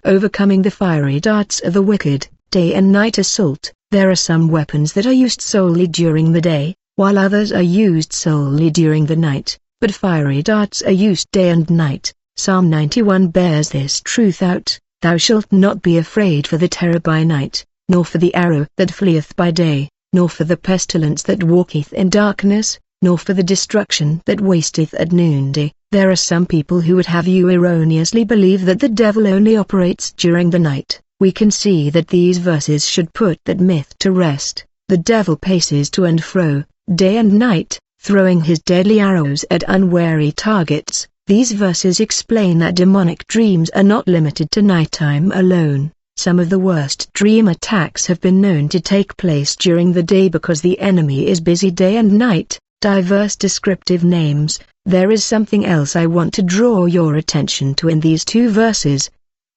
Overcoming the fiery darts of the wicked. Day and night assault. There are some weapons that are used solely during the day, while others are used solely during the night, but fiery darts are used day and night. Psalm 91 bears this truth out. Thou shalt not be afraid for the terror by night, nor for the arrow that fleeth by day, nor for the pestilence that walketh in darkness, nor for the destruction that wasteth at noonday. There are some people who would have you erroneously believe that the devil only operates during the night. We can see that these verses should put that myth to rest. The devil paces to and fro, day and night, throwing his deadly arrows at unwary targets. These verses explain that demonic dreams are not limited to nighttime alone. Some of the worst dream attacks have been known to take place during the day because the enemy is busy day and night. Diverse descriptive names. There is something else I want to draw your attention to in these two verses.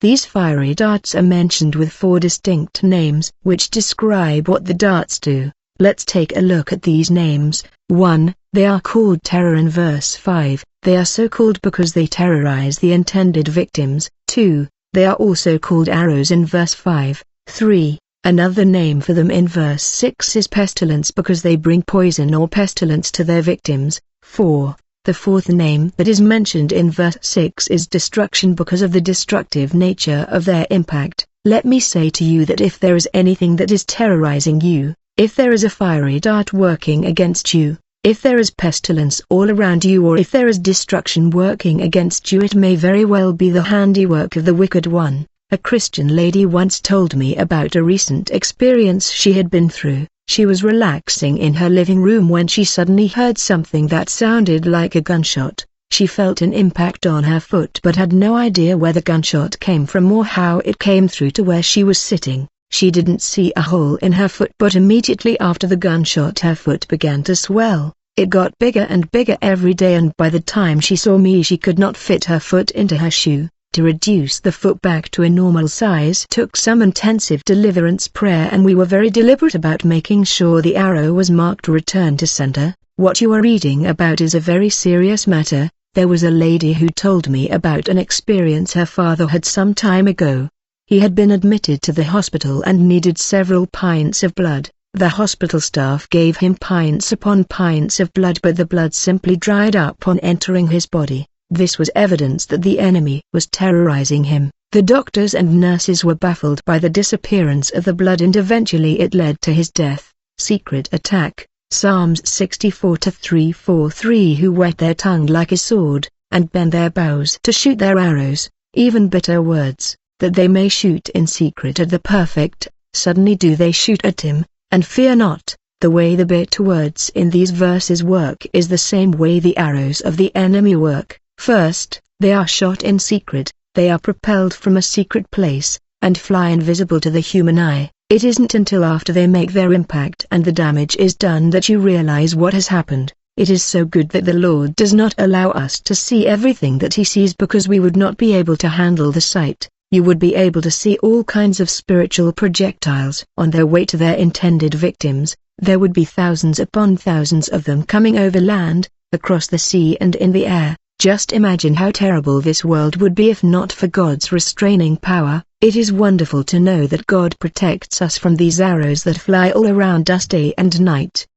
These fiery darts are mentioned with 4 distinct names which describe what the darts do. Let's take a look at these names. 1. They are called terror in verse 5. They are so called because they terrorize the intended victims. 2. They are also called arrows in verse 5. 3. Another name for them in verse 6 is pestilence because they bring poison or pestilence to their victims. 4. The fourth name that is mentioned in verse 6 is destruction because of the destructive nature of their impact. Let me say to you that if there is anything that is terrorizing you, if there is a fiery dart working against you, if there is pestilence all around you, or if there is destruction working against you, it may very well be the handiwork of the wicked one. A Christian lady once told me about a recent experience she had been through. She was relaxing in her living room when she suddenly heard something that sounded like a gunshot. She felt an impact on her foot but had no idea where the gunshot came from or how it came through to where she was sitting. She didn't see a hole in her foot, but immediately after the gunshot her foot began to swell. It got bigger and bigger every day, and by the time she saw me she could not fit her foot into her shoe. To reduce the foot back to a normal size took some intensive deliverance prayer, and we were very deliberate about making sure the arrow was marked return to sender. What you are reading about is a very serious matter. There was a lady who told me about an experience her father had some time ago. He had been admitted to the hospital and needed several pints of blood. The hospital staff gave him pints upon pints of blood, but the blood simply dried up on entering his body. This was evidence that the enemy was terrorizing him. The doctors and nurses were baffled by the disappearance of the blood, and eventually it led to his death. Secret attack. Psalms 64-343. Who whet their tongue like a sword, and bend their bows to shoot their arrows, even bitter words, that they may shoot in secret at the perfect. Suddenly do they shoot at him, and fear not. The way the bitter words in these verses work is the same way the arrows of the enemy work. First, they are shot in secret. They are propelled from a secret place, and fly invisible to the human eye. It isn't until after they make their impact and the damage is done that you realize what has happened. It is so good that the Lord does not allow us to see everything that He sees, because we would not be able to handle the sight. You would be able to see all kinds of spiritual projectiles on their way to their intended victims. There would be thousands upon thousands of them coming over land, across the sea and in the air. Just imagine how terrible this world would be if not for God's restraining power. It is wonderful to know that God protects us from these arrows that fly all around us day and night.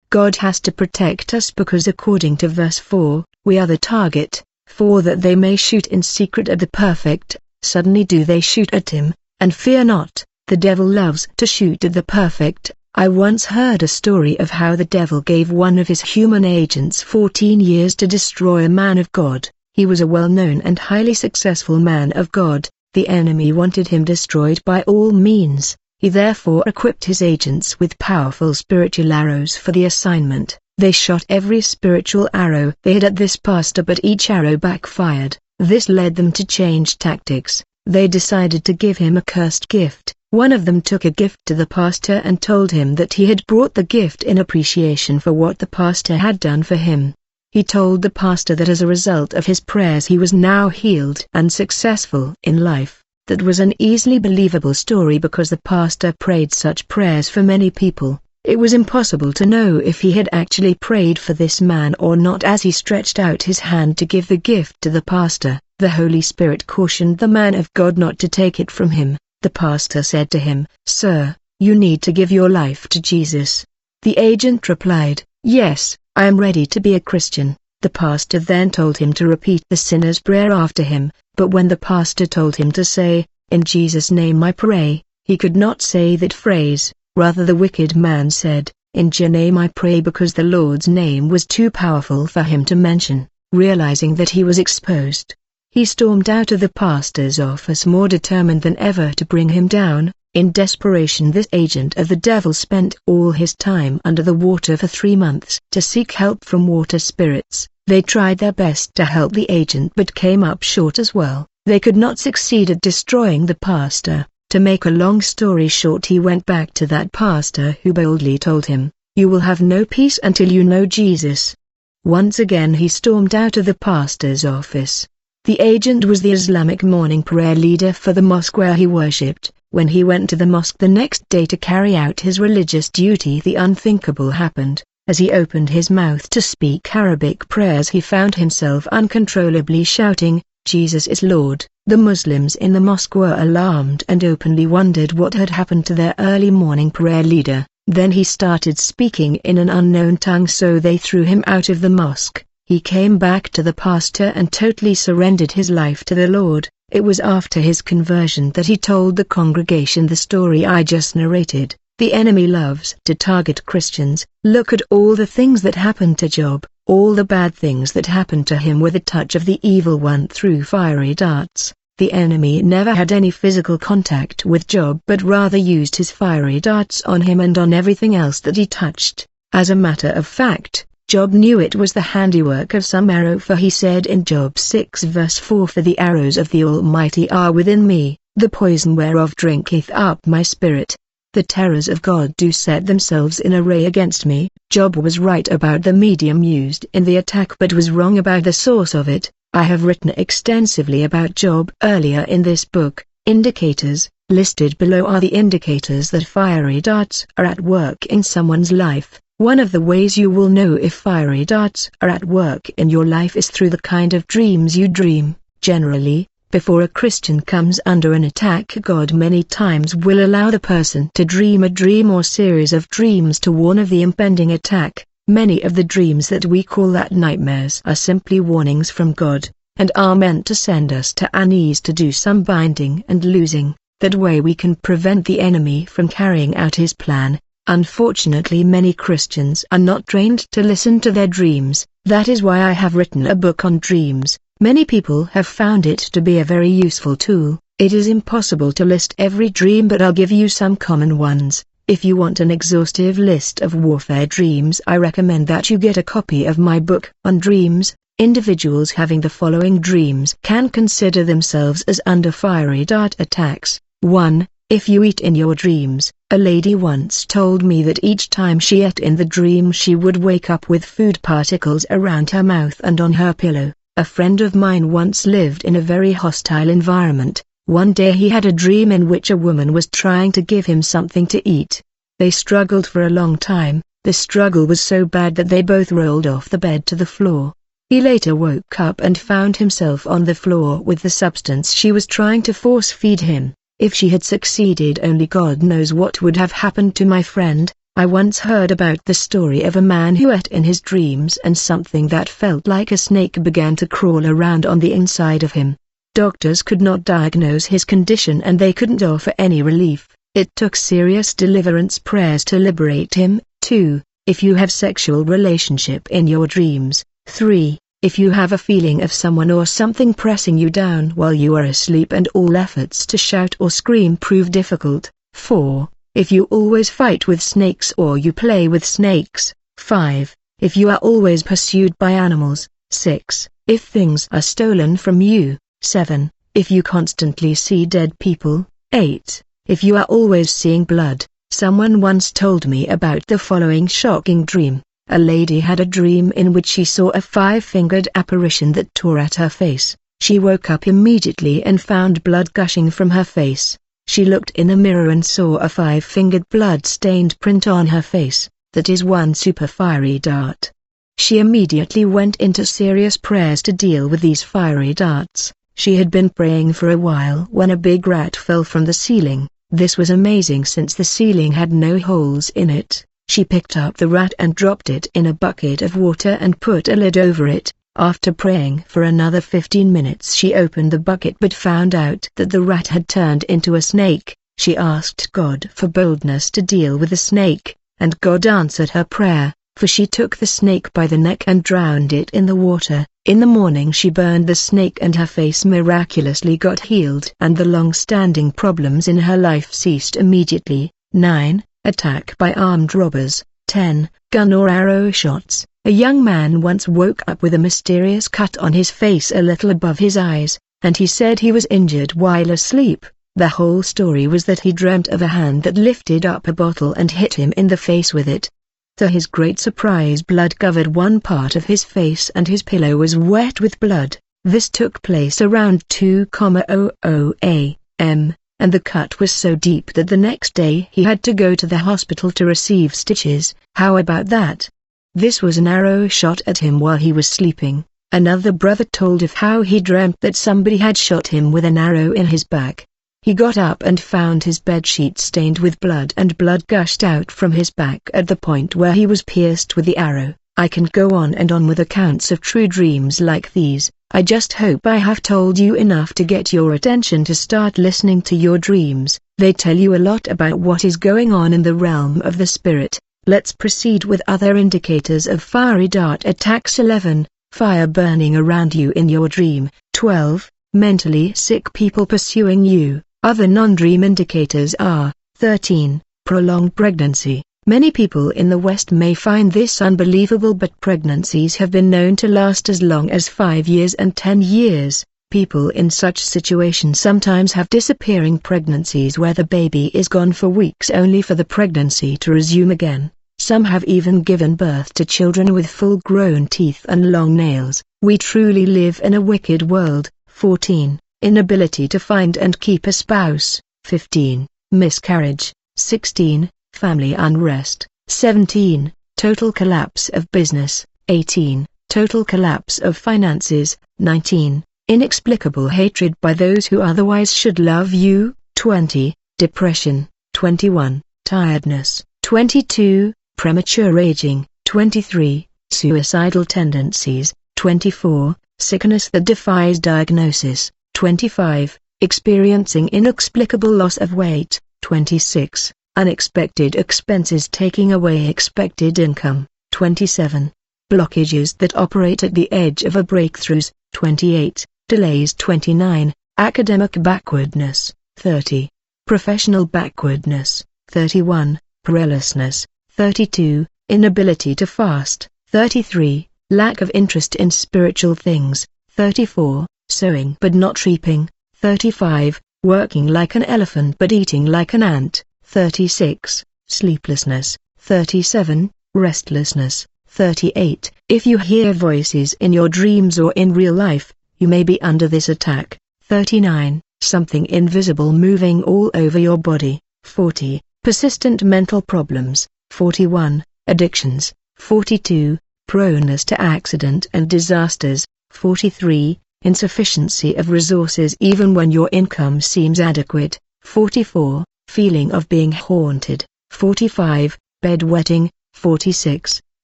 God has to protect us because according to verse 4, we are the target. For that they may shoot in secret at the perfect, suddenly do they shoot at him, and fear not. The devil loves to shoot at the perfect. I once heard a story of how the devil gave one of his human agents 14 years to destroy a man of God. He was a well-known and highly successful man of God. The enemy wanted him destroyed by all means. He therefore equipped his agents with powerful spiritual arrows for the assignment. They shot every spiritual arrow they had at this pastor, but each arrow backfired. This led them to change tactics. They decided to give him a cursed gift. One of them took a gift to the pastor and told him that he had brought the gift in appreciation for what the pastor had done for him. He told the pastor that as a result of his prayers he was now healed and successful in life. That was an easily believable story because the pastor prayed such prayers for many people. It was impossible to know if he had actually prayed for this man or not as he stretched out his hand to give the gift to the pastor. The Holy Spirit cautioned the man of God not to take it from him. The pastor said to him, "Sir, you need to give your life to Jesus." The agent replied, "Yes, I am ready to be a Christian." The pastor then told him to repeat the sinner's prayer after him, but when the pastor told him to say, "In Jesus' name I pray," he could not say that phrase. Rather, the wicked man said, "In your name I pray," because the Lord's name was too powerful for him to mention. Realizing that he was exposed, he stormed out of the pastor's office more determined than ever to bring him down. In desperation, this agent of the devil spent all his time under the water for 3 months to seek help from water spirits. They tried their best to help the agent but came up short as well. They could not succeed at destroying the pastor. To make a long story short, he went back to that pastor who boldly told him, "You will have no peace until you know Jesus." Once again he stormed out of the pastor's office. The agent was the Islamic morning prayer leader for the mosque where he worshipped. When he went to the mosque the next day to carry out his religious duty, the unthinkable happened. As he opened his mouth to speak Arabic prayers, he found himself uncontrollably shouting, "Jesus is Lord." The Muslims in the mosque were alarmed and openly wondered what had happened to their early morning prayer leader. Then he started speaking in an unknown tongue, so they threw him out of the mosque. He came back to the pastor and totally surrendered his life to the Lord. It was after his conversion that he told the congregation the story I just narrated. The enemy loves to target Christians. Look at all the things that happened to Job. All the bad things that happened to him were the touch of the evil one through fiery darts. The enemy never had any physical contact with Job but rather used his fiery darts on him and on everything else that he touched. As a matter of fact, Job knew it was the handiwork of some arrow, for he said in Job 6 verse 4, "For the arrows of the Almighty are within me, the poison whereof drinketh up my spirit. The terrors of God do set themselves in array against me." Job was right about the medium used in the attack but was wrong about the source of it. I have written extensively about Job earlier in this book. Indicators listed below are the indicators that fiery darts are at work in someone's life. One of the ways you will know if fiery darts are at work in your life is through the kind of dreams you dream. Generally, before a Christian comes under an attack, God many times will allow the person to dream a dream or series of dreams to warn of the impending attack. Many of the dreams that we call that nightmares are simply warnings from God, and are meant to send us to our knees to do some binding and loosing. That way we can prevent the enemy from carrying out his plan. Unfortunately, many Christians are not trained to listen to their dreams. That is why I have written a book on dreams. Many people have found it to be a very useful tool. It is impossible to list every dream, but I'll give you some common ones. If you want an exhaustive list of warfare dreams, I recommend that you get a copy of my book on dreams. Individuals having the following dreams can consider themselves as under fiery dart attacks. 1. If you eat in your dreams. A lady once told me that each time she ate in the dream she would wake up with food particles around her mouth and on her pillow. A friend of mine once lived in a very hostile environment. One day he had a dream in which a woman was trying to give him something to eat. They struggled for a long time. The struggle was so bad that they both rolled off the bed to the floor. He later woke up and found himself on the floor with the substance she was trying to force feed him. If she had succeeded, only God knows what would have happened to my friend. I once heard about the story of a man who ate in his dreams and something that felt like a snake began to crawl around on the inside of him. Doctors could not diagnose his condition and they couldn't offer any relief. It took serious deliverance prayers to liberate him. 2. If you have sexual relationship in your dreams. 3. If you have a feeling of someone or something pressing you down while you are asleep and all efforts to shout or scream prove difficult. 4. If you always fight with snakes or you play with snakes. 5. If you are always pursued by animals. 6. If things are stolen from you. 7. If you constantly see dead people. 8. If you are always seeing blood. Someone once told me about the following shocking dream. A lady had a dream in which she saw a 5-fingered apparition that tore at her face. She woke up immediately and found blood gushing from her face. She looked in a mirror and saw a 5-fingered blood-stained print on her face. That is one super fiery dart. She immediately went into serious prayers to deal with these fiery darts. She had been praying for a while when a big rat fell from the ceiling. This was amazing since the ceiling had no holes in it. She picked up the rat and dropped it in a bucket of water and put a lid over it. After praying for another 15 minutes she opened the bucket but found out that the rat had turned into a snake. She asked God for boldness to deal with the snake, and God answered her prayer, for she took the snake by the neck and drowned it in the water. In the morning she burned the snake and her face miraculously got healed and the long-standing problems in her life ceased immediately. 9. Attack by armed robbers. 10. Gun or arrow shots. A young man once woke up with a mysterious cut on his face a little above his eyes, and he said he was injured while asleep. The whole story was that he dreamt of a hand that lifted up a bottle and hit him in the face with it. To his great surprise, blood covered one part of his face and his pillow was wet with blood. This took place around 2:00 a.m., and the cut was so deep that the next day he had to go to the hospital to receive stitches. How about that? This was an arrow shot at him while he was sleeping. Another brother told of how he dreamt that somebody had shot him with an arrow in his back. He got up and found his bedsheet stained with blood and blood gushed out from his back at the point where he was pierced with the arrow. I can go on and on with accounts of true dreams like these. I just hope I have told you enough to get your attention to start listening to your dreams. They tell you a lot about what is going on in the realm of the spirit. Let's proceed with other indicators of fiery dart attacks. 11. Fire burning around you in your dream. 12. Mentally sick people pursuing you. Other non-dream indicators are 13. Prolonged pregnancy. Many people in the West may find this unbelievable, but pregnancies have been known to last as long as 5 years and 10 years. People in such situations sometimes have disappearing pregnancies where the baby is gone for weeks only for the pregnancy to resume again. Some have even given birth to children with full-grown teeth and long nails. We truly live in a wicked world. 14. Inability to find and keep a spouse. 15. Miscarriage. 16. Family unrest. 17. Total collapse of business. 18. Total collapse of finances. 19. Inexplicable hatred by those who otherwise should love you. 20. Depression. 21. Tiredness. 22. Premature aging. 23. Suicidal tendencies. 24. Sickness that defies diagnosis. 25. Experiencing inexplicable loss of weight. 26. Unexpected expenses taking away expected income. 27. Blockages that operate at the edge of a breakthroughs. 28. Delays. 29. Academic backwardness. 30. Professional backwardness. 31. Prayerlessness. 32. Inability to fast. 33. Lack of interest in spiritual things. 34. Sowing but not reaping. 35. Working like an elephant but eating like an ant. 36. Sleeplessness. 37. Restlessness. 38. If you hear voices in your dreams or in real life, you may be under this attack. 39. Something invisible moving all over your body. 40. Persistent mental problems. 41. Addictions. 42. Proneness to accident and disasters. 43. Insufficiency of resources even when your income seems adequate. 44. Feeling of being haunted. 45. Bedwetting. 46.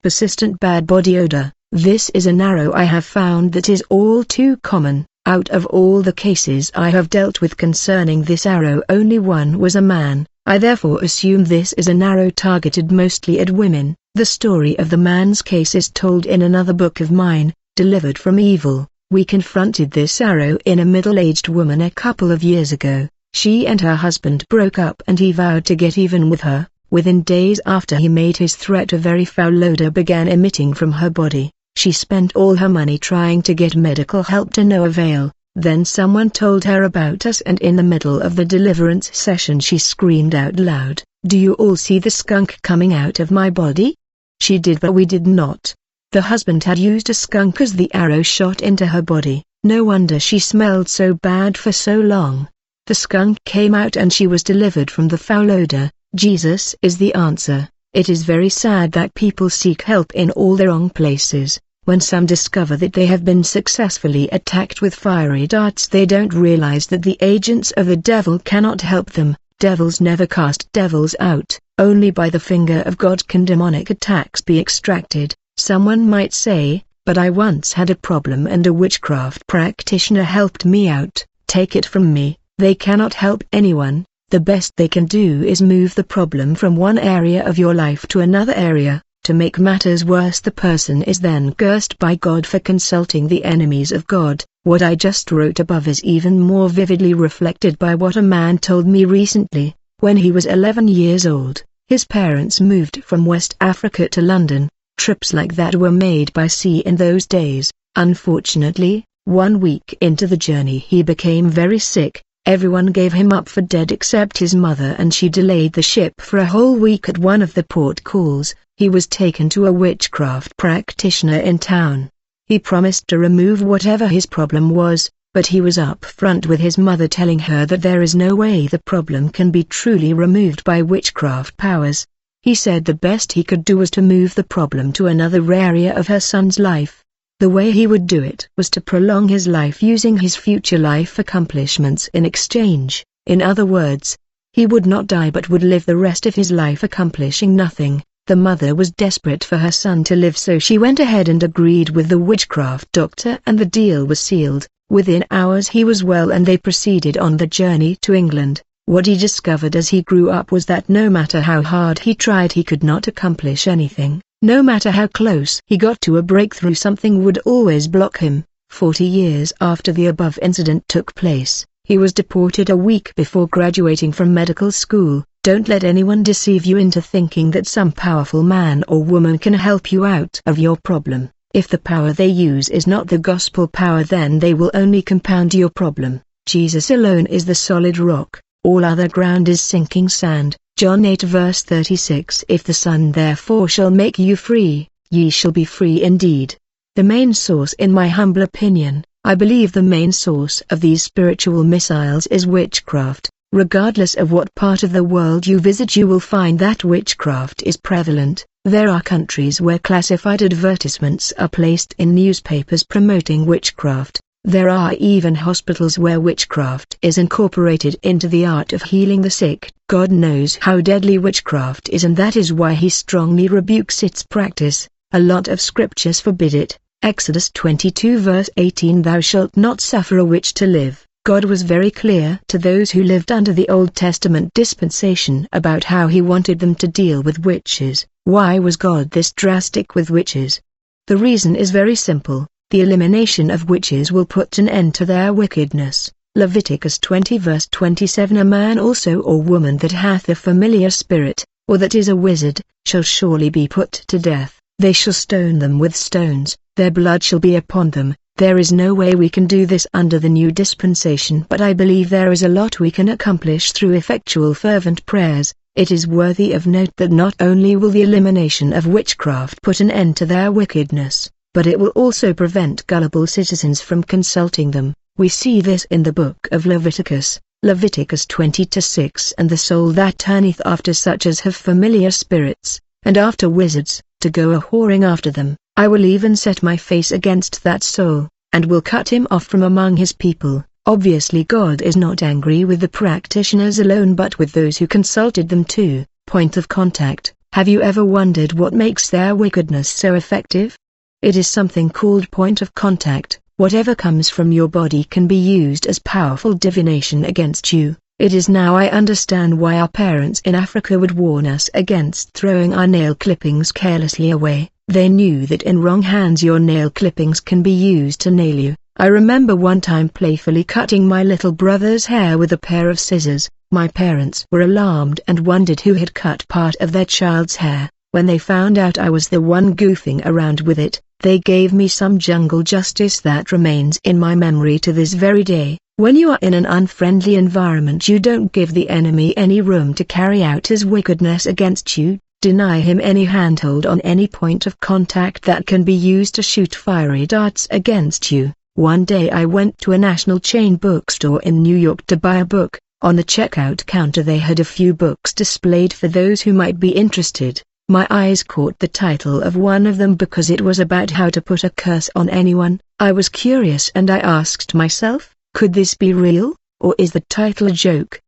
Persistent bad body odor. This is an arrow I have found that is all too common. Out of all the cases I have dealt with concerning this arrow, only one was a man. I therefore assume this is an arrow targeted mostly at women. The story of the man's case is told in another book of mine, Delivered from Evil. We confronted this arrow in a middle-aged woman a couple of years ago. She and her husband broke up and he vowed to get even with her. Within days after he made his threat, a very foul odor began emitting from her body. She spent all her money trying to get medical help to no avail. Then someone told her about us, and in the middle of the deliverance session she screamed out loud, "Do you all see the skunk coming out of my body?" She did, but we did not. The husband had used a skunk as the arrow shot into her body. No wonder she smelled so bad for so long. The skunk came out and she was delivered from the foul odor. Jesus is the answer. It is very sad that people seek help in all the wrong places. When some discover that they have been successfully attacked with fiery darts, they don't realize that the agents of the devil cannot help them. Devils never cast devils out. Only by the finger of God can demonic attacks be extracted. Someone might say, but I once had a problem and a witchcraft practitioner helped me out. Take it from me, they cannot help anyone. The best they can do is move the problem from one area of your life to another area. To make matters worse, the person is then cursed by God for consulting the enemies of God. What I just wrote above is even more vividly reflected by what a man told me recently. When he was 11 years old, his parents moved from West Africa to London. Trips like that were made by sea in those days. Unfortunately, 1 week into the journey he became very sick. Everyone gave him up for dead except his mother, and she delayed the ship for a whole week at one of the port calls. He was taken to a witchcraft practitioner in town. He promised to remove whatever his problem was, but he was up front with his mother, telling her that there is no way the problem can be truly removed by witchcraft powers. He said the best he could do was to move the problem to another area of her son's life. The way he would do it was to prolong his life using his future life accomplishments in exchange. In other words, he would not die but would live the rest of his life accomplishing nothing. The mother was desperate for her son to live, so she went ahead and agreed with the witchcraft doctor, and the deal was sealed. Within hours he was well and they proceeded on the journey to England. What he discovered as he grew up was that no matter how hard he tried, he could not accomplish anything. No matter how close he got to a breakthrough, something would always block him. 40 years after the above incident took place, he was deported a week before graduating from medical school. Don't let anyone deceive you into thinking that some powerful man or woman can help you out of your problem. If the power they use is not the gospel power, then they will only compound your problem. Jesus alone is the solid rock, all other ground is sinking sand. John 8 verse 36. If the Son therefore shall make you free, ye shall be free indeed. The main source, in my humble opinion, I believe the main source of these spiritual missiles is witchcraft. Regardless of what part of the world you visit, you will find that witchcraft is prevalent. There are countries where classified advertisements are placed in newspapers promoting witchcraft. There are even hospitals where witchcraft is incorporated into the art of healing the sick. God knows how deadly witchcraft is, and that is why he strongly rebukes its practice. A lot of scriptures forbid it. Exodus 22 verse 18. Thou shalt not suffer a witch to live. God was very clear to those who lived under the Old Testament dispensation about how he wanted them to deal with witches. Why was God this drastic with witches? The reason is very simple. The elimination of witches will put an end to their wickedness. Leviticus 20 verse 27. A man also or woman that hath a familiar spirit, or that is a wizard, shall surely be put to death. They shall stone them with stones, their blood shall be upon them. There is no way we can do this under the new dispensation, but I believe there is a lot we can accomplish through effectual fervent prayers. It is worthy of note that not only will the elimination of witchcraft put an end to their wickedness, but it will also prevent gullible citizens from consulting them. We see this in the book of Leviticus, Leviticus 20-6. And the soul that turneth after such as have familiar spirits, and after wizards, to go a whoring after them, I will even set my face against that soul, and will cut him off from among his people. Obviously God is not angry with the practitioners alone, but with those who consulted them too. Point of contact. Have you ever wondered what makes their wickedness so effective? It is something called point of contact. Whatever comes from your body can be used as powerful divination against you. It is now I understand why our parents in Africa would warn us against throwing our nail clippings carelessly away. They knew that in wrong hands your nail clippings can be used to nail you. I remember one time playfully cutting my little brother's hair with a pair of scissors. My parents were alarmed and wondered who had cut part of their child's hair. When they found out I was the one goofing around with it, they gave me some jungle justice that remains in my memory to this very day. When you are in an unfriendly environment, you don't give the enemy any room to carry out his wickedness against you. Deny him any handhold on any point of contact that can be used to shoot fiery darts against you. One day I went to a national chain bookstore in New York to buy a book. On the checkout counter they had a few books displayed for those who might be interested. My eyes caught the title of one of them because it was about how to put a curse on anyone. I was curious and I asked myself, could this be real, or is the title a joke?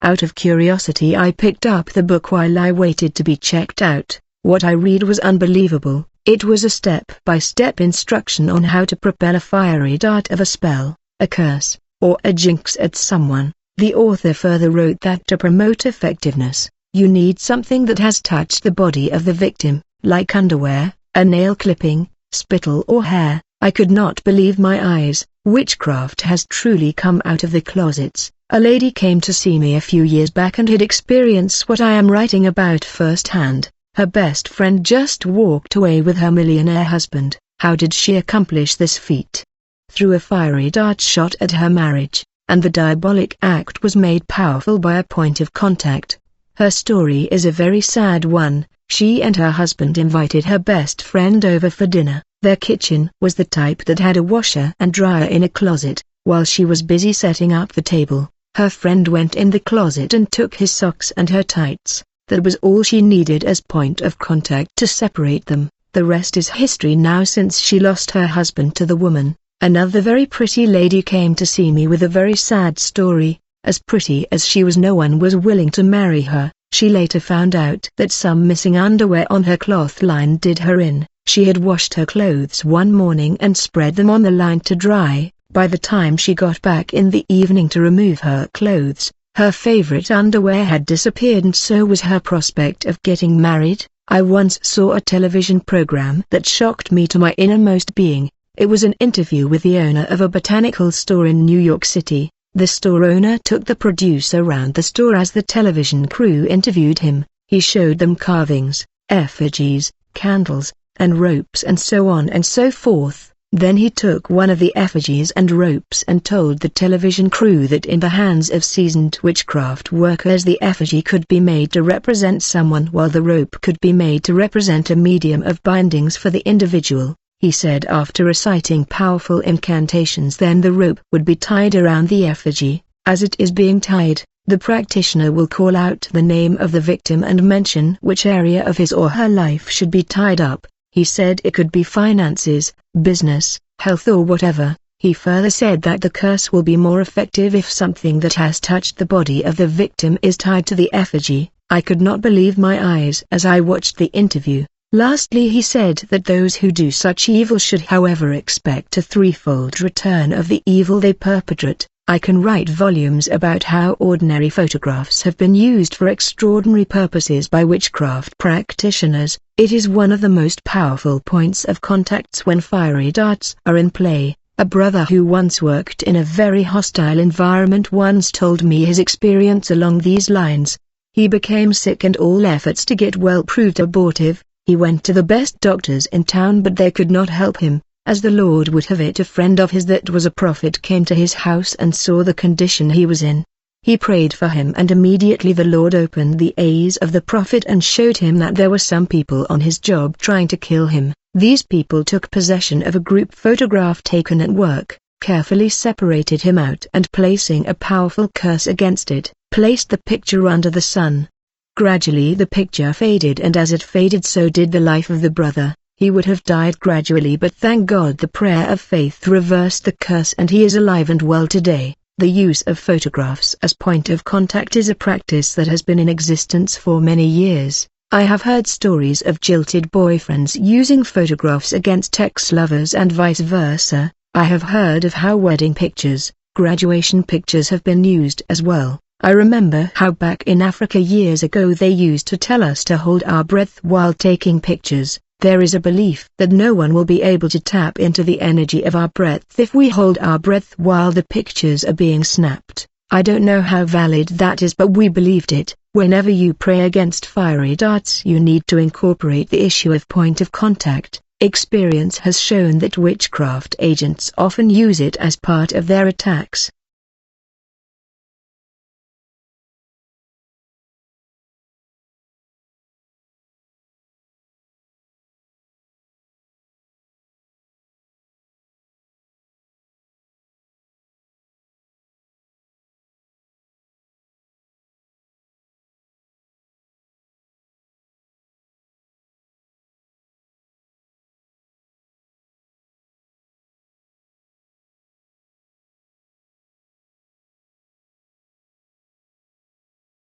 Out of curiosity I picked up the book while I waited to be checked out. What I read was unbelievable. It was a step-by-step instruction on how to propel a fiery dart of a spell, a curse, or a jinx at someone. The author further wrote that to promote effectiveness, you need something that has touched the body of the victim, like underwear, a nail clipping, spittle or hair. I could not believe my eyes. Witchcraft has truly come out of the closets. A lady came to see me a few years back and had experienced what I am writing about firsthand. Her best friend just walked away with her millionaire husband. How did she accomplish this feat? Through a fiery dart shot at her marriage, and the diabolic act was made powerful by a point of contact. Her story is a very sad one. She and her husband invited her best friend over for dinner. Their kitchen was the type that had a washer and dryer in a closet. While she was busy setting up the table, her friend went in the closet and took his socks and her tights. That was all she needed as point of contact to separate them. The rest is history now since she lost her husband to the woman. Another very pretty lady came to see me with a very sad story. As pretty as she was, no one was willing to marry her. She later found out that some missing underwear on her cloth line did her in. She had washed her clothes one morning and spread them on the line to dry. By the time she got back in the evening to remove her clothes, her favorite underwear had disappeared, and so was her prospect of getting married. I once saw a television program that shocked me to my innermost being. It was an interview with the owner of a botanical store in New York City. The store owner took the producer around the store as the television crew interviewed him. He showed them carvings, effigies, candles, and ropes and so on and so forth. Then he took one of the effigies and ropes and told the television crew that in the hands of seasoned witchcraft workers the effigy could be made to represent someone while the rope could be made to represent a medium of bindings for the individual. He said after reciting powerful incantations, then the rope would be tied around the effigy. As it is being tied, the practitioner will call out the name of the victim and mention which area of his or her life should be tied up. He said it could be finances, business, health or whatever. He further said that the curse will be more effective if something that has touched the body of the victim is tied to the effigy. I could not believe my eyes as I watched the interview. Lastly, he said that those who do such evil should however expect a threefold return of the evil they perpetrate. I can write volumes about how ordinary photographs have been used for extraordinary purposes by witchcraft practitioners. It is one of the most powerful points of contacts when fiery darts are in play. A brother who once worked in a very hostile environment once told me his experience along these lines. He became sick and all efforts to get well proved abortive. He went to the best doctors in town but they could not help him. As the Lord would have it, a friend of his that was a prophet came to his house and saw the condition he was in. He prayed for him and immediately the Lord opened the eyes of the prophet and showed him that there were some people on his job trying to kill him. These people took possession of a group photograph taken at work, carefully separated him out and placing a powerful curse against it, placed the picture under the sun. Gradually the picture faded, and as it faded so did the life of the brother. He would have died gradually, but thank God the prayer of faith reversed the curse and he is alive and well today. The use of photographs as point of contact is a practice that has been in existence for many years. I have heard stories of jilted boyfriends using photographs against ex-lovers and vice versa. I have heard of how wedding pictures, graduation pictures have been used as well. I remember how back in Africa years ago they used to tell us to hold our breath while taking pictures. There is a belief that no one will be able to tap into the energy of our breath if we hold our breath while the pictures are being snapped. I don't know how valid that is, but we believed it. Whenever you pray against fiery darts, you need to incorporate the issue of point of contact. Experience has shown that witchcraft agents often use it as part of their attacks.